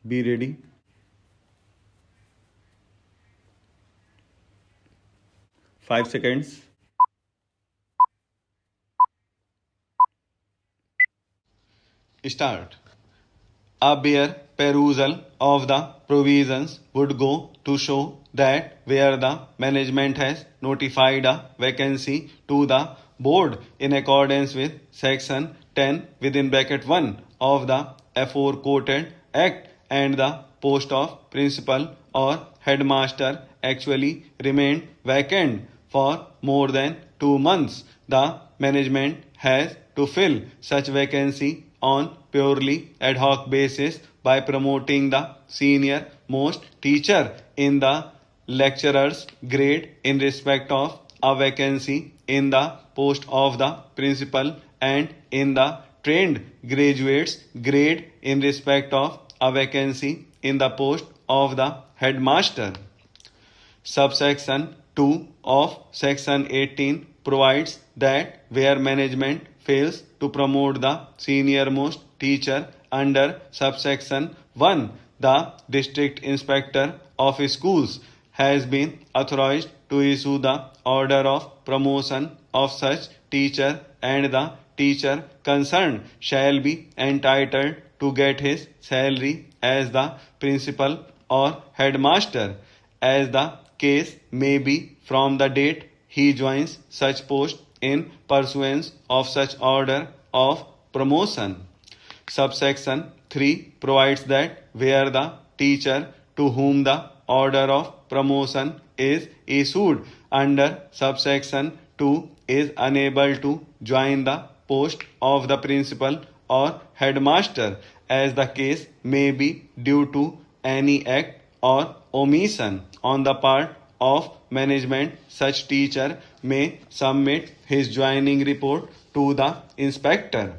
Be ready. Five seconds. Start. A bare perusal of the provisions would go to show that where the management has notified a vacancy to the board in accordance with section 10 within bracket 1 of the aforequoted act and the post of principal or headmaster actually remained vacant for more than 2 months, the management has to fill such vacancy on purely ad hoc basis by promoting the senior most teacher in the lecturer's grade in respect of a vacancy in the post of the principal and in the trained graduate's grade in respect of a vacancy in the post of the headmaster. Subsection 2 of Section 18 provides that where management fails to promote the senior-most teacher under subsection 1, the district inspector of schools has been authorized to issue the order of promotion of such teacher, and the teacher concerned shall be entitled to get his salary as the principal or headmaster, as the case may be, from the date he joins such post in pursuance of such order of promotion. Subsection 3 provides that where the teacher to whom the order of promotion is issued under subsection 2 is unable to join the post of the principal or headmaster, as the case may be, due to any act or omission on the part of management, such teacher may submit his joining report to the inspector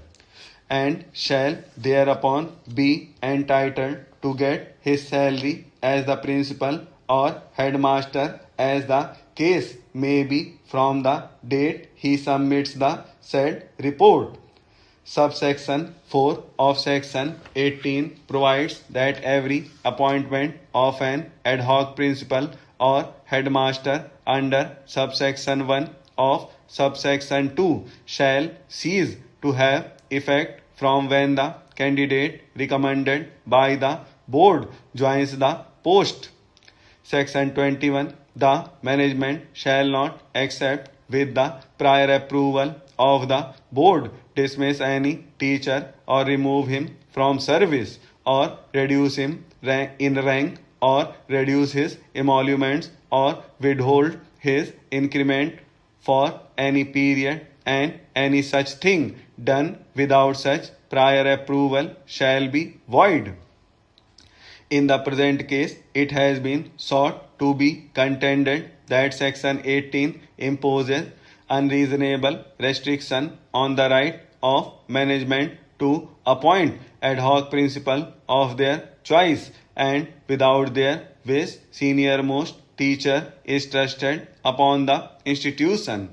and shall thereupon be entitled to get his salary as the principal or headmaster, as the case may be, from the date he submits the said report. Subsection 4 of Section 18 provides that every appointment of an ad hoc principal or headmaster under subsection 1 of subsection 2 shall cease to have effect from when the candidate recommended by the board joins the post. Section 21. The management shall not accept with the prior approval of the board dismiss any teacher or remove him from service or reduce him in rank or reduce his emoluments or withhold his increment for any period, and any such thing done without such prior approval shall be void. In the present case, it has been sought to be contended that Section 18 imposes unreasonable restriction on the right of management to appoint ad hoc principal of their choice, and without their wish senior most teacher is trusted upon the institution.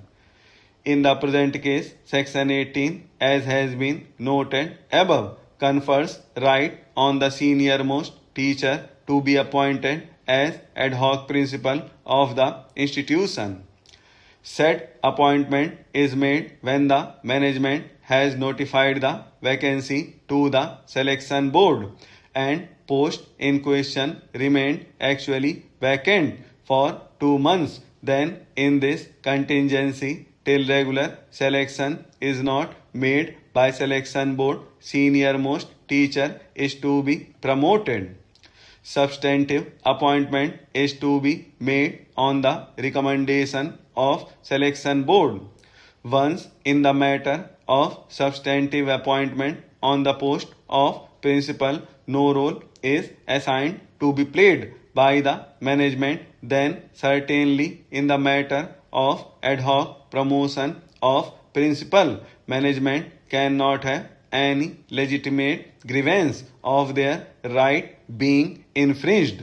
In the present case, Section 18, as has been noted above, confers right on the senior most teacher to be appointed as ad hoc principal of the institution. Said appointment is made when the management has notified the vacancy to the selection board and post in question remained actually vacant for 2 months. Then in this contingency, till regular selection is not made by selection board, senior most teacher is to be promoted. Substantive appointment is to be made on the recommendation of selection board. Once in the matter of substantive appointment on the post of principal, no role is assigned to be played by the management, then certainly in the matter of ad hoc promotion of principal, management cannot have any legitimate grievance of their right being infringed.